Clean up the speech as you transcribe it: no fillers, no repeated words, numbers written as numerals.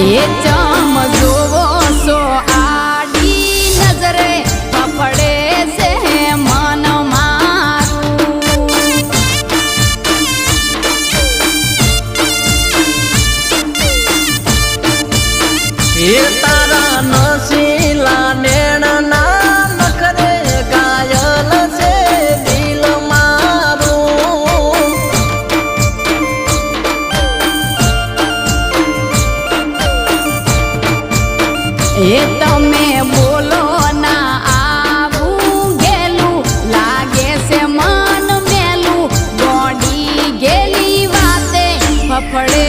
એ ચમ જોવો સો આડી નજરે ફફડે છે મન મારું એ તારા નસીલા નેણના નખરે ઘાયલ છે દિલ મારું એ તમે બોલો ના આવું ગેલું લાગે છે મન મેલું ગોડી ગેલી વાતે ફફડે